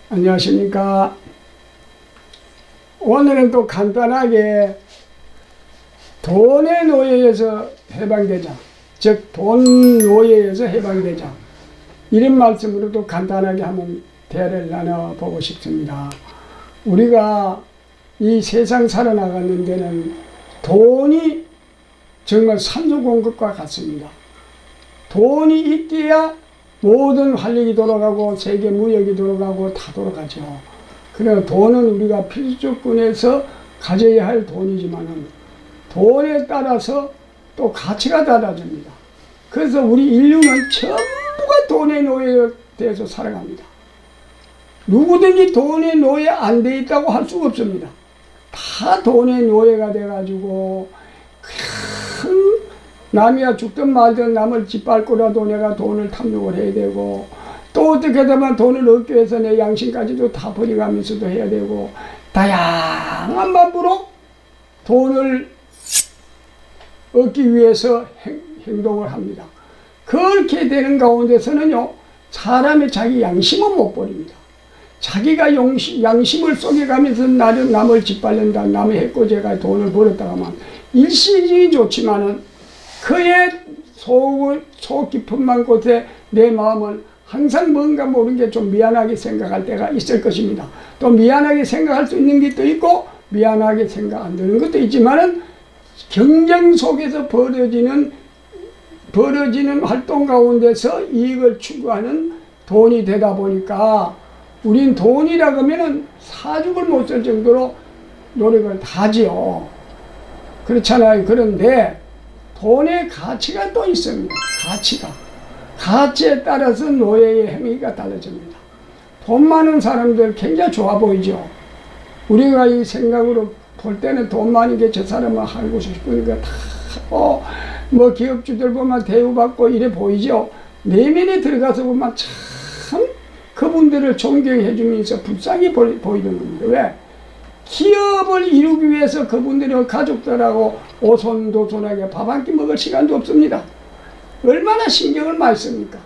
안녕하십니까. 오늘은 또 간단하게 돈의 노예에서 해방되자, 즉 돈 노예에서 해방되자, 이런 말씀으로 또 간단하게 한번 대화를 나눠보고 싶습니다. 우리가 이 세상 살아나가는 데는 돈이 정말 산소 공급과 같습니다. 돈이 있기야 모든 활력이 돌아가고 세계 무역이 돌아가고 다 돌아가죠. 그러나 돈은 우리가 필수조건에서 가져야 할 돈이지만은 돈에 따라서 또 가치가 달라집니다. 그래서 우리 인류는 전부가 돈의 노예에 대해서 살아갑니다. 누구든지 돈의 노예 안 돼 있다고 할 수가 없습니다. 다 돈의 노예가 돼가지고 남이야 죽든 말든 남을 짓밟고라도 내가 돈을 탐욕을 해야 되고, 또 어떻게 되면 돈을 얻기 위해서 내 양심까지도 다 버려가면서도 해야 되고, 다양한 방법으로 돈을 얻기 위해서 행동을 합니다. 그렇게 되는 가운데서는요, 사람의 자기 양심은 못 버립니다. 자기가 양심을 속여가면서 남을 짓밟는다, 남의 해코지가 돈을 벌었다 하면 일시적이 좋지만은 그의 속 깊은 곳에 내 마음은 항상 뭔가 모르는 게 좀 미안하게 생각할 때가 있을 것입니다. 또 미안하게 생각할 수 있는 것도 있고 미안하게 생각 안 되는 것도 있지만은 경쟁 속에서 벌어지는 활동 가운데서 이익을 추구하는 돈이 되다 보니까 우린 돈이라 그러면은 사죽을 못 쓸 정도로 노력을 다 하지요. 그렇잖아요. 그런데 돈의 가치가 또 있습니다. 가치에 따라서 노예의 행위가 달라집니다. 돈 많은 사람들 굉장히 좋아 보이죠. 우리가 이 생각으로 볼 때는 돈 많은 게 저 사람을 하고 싶으니까 다 뭐 기업주들 보면 대우받고 이래 보이죠. 내면에 들어가서 보면 참 그분들을 존경해 주면서 불쌍히 보이는 겁니다. 왜? 기업을 이루기 위해서 그분들의 가족들하고 오손도손하게 밥 한 끼 먹을 시간도 없습니다. 얼마나 신경을 많이 씁니까?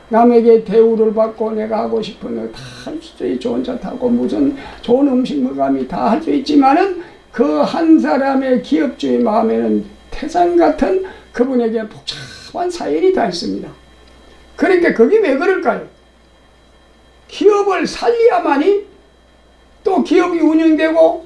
남에게 대우를 받고 내가 하고 싶은 거 다 할 수 있지. 좋은 차 타고 무슨 좋은 음식 먹으면 다 할 수 있지만은 그 한 사람의 기업주의 마음에는 태산 같은 그분에게 복잡한 사연이 다 있습니다. 그러니까 그게 왜 그럴까요? 기업을 살려야만이 또 기업이 운영되고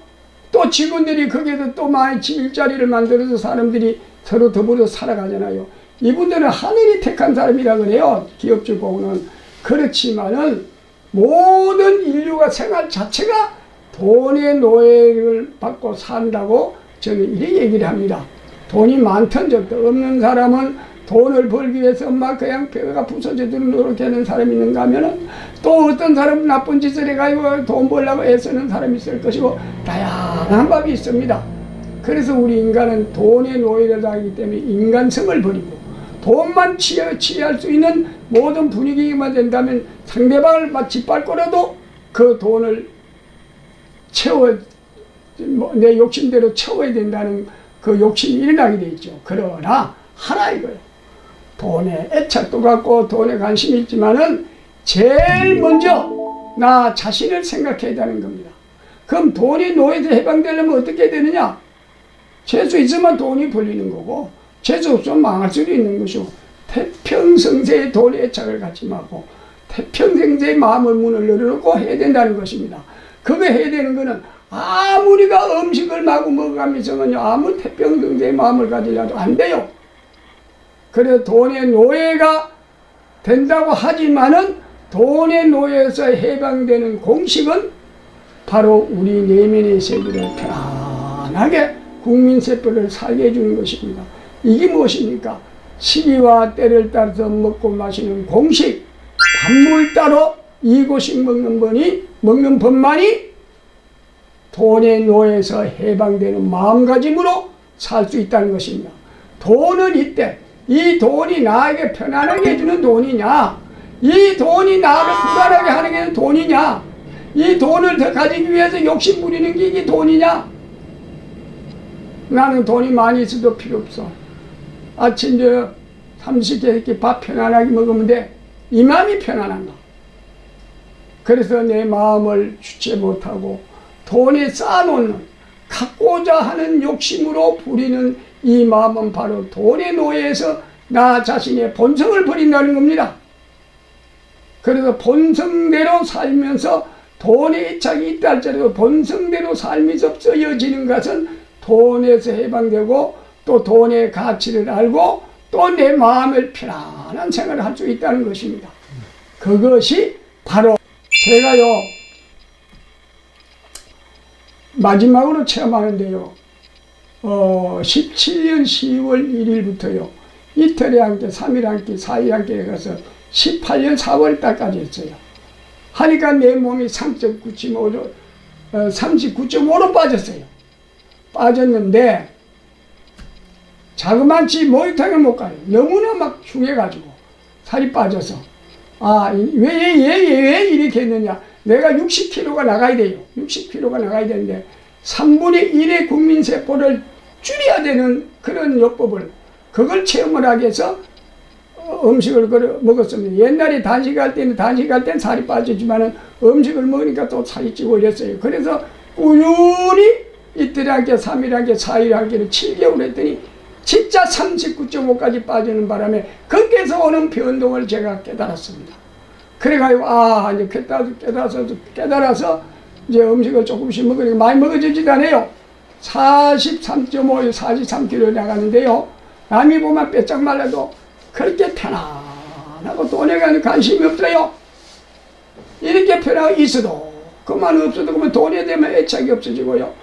또 직원들이 거기에서 또 많이 일자리를 만들어서 사람들이 서로 더불어 살아가잖아요. 이분들은 하늘이 택한 사람이라 그래요. 기업주 보고는. 그렇지만은 모든 인류가 생활 자체가 돈의 노예를 받고 산다고 저는 이렇게 얘기를 합니다. 돈이 많든 적든 없는 사람은 돈을 벌기 위해서 막 그냥 뼈가 부서지도록 노력하는 사람이 있는가 하면은 또 어떤 사람은 나쁜 짓을 해가지고 돈 벌려고 애쓰는 사람이 있을 것이고 다양한 법이 있습니다. 그래서 우리 인간은 돈의 노예를 하기 때문에 인간성을 버리고 돈만 취할 수 있는 모든 분위기만 된다면 상대방을 짓밟고라도 그 돈을 내 욕심대로 채워야 된다는 그 욕심이 일어나게 돼 있죠. 그러나 하나 이거예요. 돈에 애착도 갖고 돈에 관심이 있지만은 제일 먼저 나 자신을 생각해야 되는 겁니다. 그럼 돈이 노예에서 해방되려면 어떻게 되느냐? 재수 있으면 돈이 벌리는 거고 재수 없으면 망할 수도 있는 것이고 태평성세의 돈에 애착을 갖지 말고 태평성세의 마음을 문을 열어놓고 해야 된다는 것입니다. 그거 해야 되는 거는 아무리가 음식을 마구 먹어가면서는요 아무리 태평성세의 마음을 가지려도 안 돼요. 그래서 돈의 노예가 된다고 하지만은 돈의 노예에서 해방되는 공식은 바로 우리 내면의 세계를 편안하게 국민세법을 살게 해주는 것입니다. 이게 무엇입니까? 시기와 때를 따라서 먹고 마시는 공식, 밥물 따로 이고식 먹는 법만이 돈의 노예에서 해방되는 마음가짐으로 살 수 있다는 것입니다. 돈은 이때 이 돈이 나에게 편안하게 해주는 돈이냐, 이 돈이 나를 불안하게 하는 게 돈이냐, 이 돈을 더 가지기 위해서 욕심 부리는 게 이게 돈이냐. 나는 돈이 많이 있어도 필요 없어. 아침 함식에 이렇게 밥 편안하게 먹으면 돼. 이 마음이 편안한가. 그래서 내 마음을 주체 못하고 돈에 쌓아놓는 갖고자 하는 욕심으로 부리는 이 마음은 바로 돈의 노예에서 나 자신의 본성을 버린다는 겁니다. 그래서 본성대로 살면서 돈의 애착이 있다 할지라도 본성대로 삶이 쓰여지는 것은 돈에서 해방되고 또 돈의 가치를 알고 또 내 마음을 편안한 생활을 할 수 있다는 것입니다. 그것이 바로 제가요 마지막으로 체험하는데요 17년 10월 1일부터요 이틀에 한 끼, 3일 한 끼, 4일 한 끼에 가서 18년 4월 달까지 했어요. 하니까 내 몸이 39.5로 빠졌어요. 빠졌는데 자그만치 목욕탕에 못 가요. 너무나 막 흉해가지고 살이 빠져서 왜 이렇게 했느냐. 내가 60kg가 나가야 돼요. 60kg가 나가야 되는데 3분의 1의 국민세포를 줄여야 되는 그런 요법을 그걸 체험을 하기 위해서 음식을 먹었습니다. 옛날에 단식할 때는 살이 빠지지만은 음식을 먹으니까 또 살이 찌고 이랬어요. 그래서 꾸준히 이틀에 한 개, 3일 한 개, 4일 한 개를 7개월 했더니 진짜 39.5까지 빠지는 바람에 거기에서 오는 변동을 제가 깨달았습니다. 그래가지고 이제 깨달아서 이제 음식을 조금씩 먹으니까 많이 먹어지지도 않아요. 43.5, 43kg 나가는데요. 남이 보면 빼짝 말라도 그렇게 편안하고 돈에 관한 관심이 없어요. 이렇게 편하게 있어도 그만 없어도 그러면 돈에 대한 애착이 없어지고요.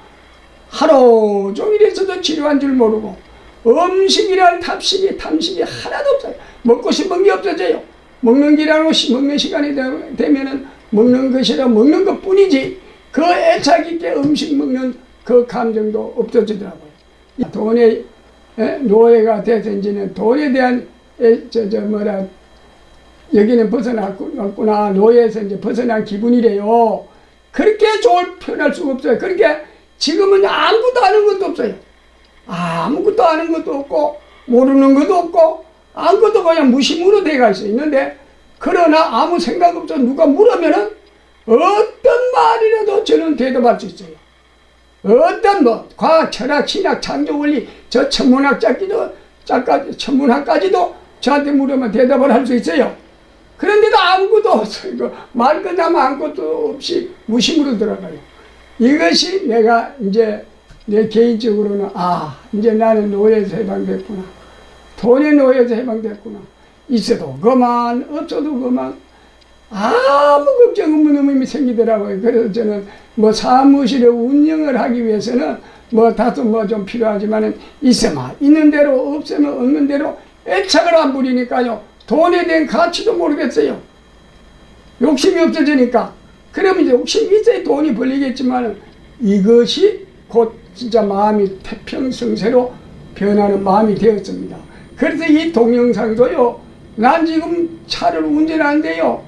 하루 종일 있어도 지루한 줄 모르고 음식이란 탐식이 하나도 없어요. 먹고 싶은 게 없어져요. 먹는 시간이 되면은 먹는 것이라 먹는 것 뿐이지 그 애착 있게 음식 먹는 그 감정도 없어지더라고요. 돈의 노예가 돼서 이제는 돈에 대한 여기는 벗어났구나. 노예에서 이제 벗어난 기분이래요. 그렇게 표현할 수가 없어요. 그러니까 지금은 아무것도 아는 것도 없어요. 아무것도 아는 것도 없고 모르는 것도 없고 아무것도 그냥 무심으로 돼가 있는데 그러나 아무 생각 없어 누가 물으면은 어떤 말이라도 저는 대답할 수 있어요. 어떤 과학, 철학, 신학, 창조 원리 저 천문학까지도 저한테 물으면 대답을 할 수 있어요. 그런데도 아무것도 없어요. 말 끝나면 아무것도 없이 무심으로 들어가요. 이것이 내가 이제 내 개인적으로는 이제 나는 노예에서 해방됐구나. 돈의 노예에서 해방됐구나. 있어도 그만 없어도 그만 아무 걱정 없는 의미 생기더라고요. 그래서 저는 사무실에 운영을 하기 위해서는 다소 좀 필요하지만은 있는 대로 없으면 없는 대로 애착을 안 부리니까요. 돈에 대한 가치도 모르겠어요. 욕심이 없어지니까. 그러면 이제 욕심이 있어야 돈이 벌리겠지만 이것이 곧 진짜 마음이 태평성세로 변하는 마음이 되었습니다. 그래서 이 동영상도요. 난 지금 차를 운전하는데요.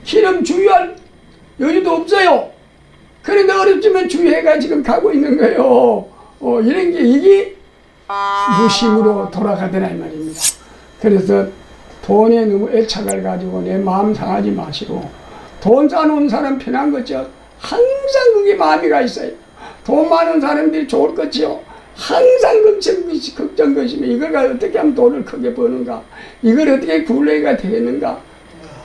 기름 주유할 여유도 없어요. 그런데 어렵지만 주유해가 지금 가고 있는 거예요. 이런 게 이게 무심으로 돌아가더라 이 말입니다. 그래서 돈에 너무 애착을 가지고 내 마음 상하지 마시고 돈 쌓아놓은 사람 편한 거죠. 항상 그게 마음이 가 있어요. 돈 많은 사람들이 좋을 거지요. 항상 걱정 것이면 이걸 어떻게 하면 돈을 크게 버는가, 이걸 어떻게 굴레가 되는가,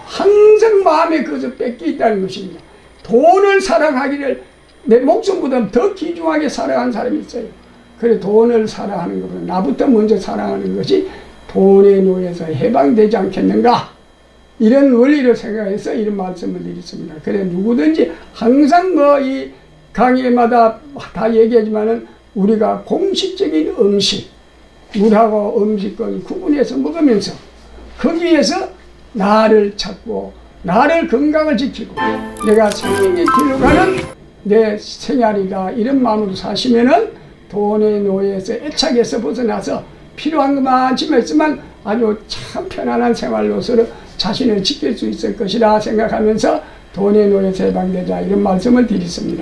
항상 마음에 그것을 뺏기 있다는 것입니다. 돈을 사랑하기를 내 목숨보다 더 귀중하게 사랑하는 사람이 있어요. 그래 돈을 사랑하는 것보다 나부터 먼저 사랑하는 것이 돈의 노예에서 해방되지 않겠는가, 이런 원리를 생각해서 이런 말씀을 드렸습니다. 그래 누구든지 항상 이 강의마다 다 얘기하지만은 우리가 공식적인 음식, 물하고 음식과 구분해서 먹으면서 거기에서 나를 찾고 나를 건강을 지키고 내가 생명의 길로 가는 내 생활이다 이런 마음으로 사시면은 돈의 노예에서 애착에서 벗어나서 필요한 것만 있으면 아주 참 편안한 생활로서 자신을 지킬 수 있을 것이라 생각하면서 돈의 노예에서 해방되자 이런 말씀을 드렸습니다.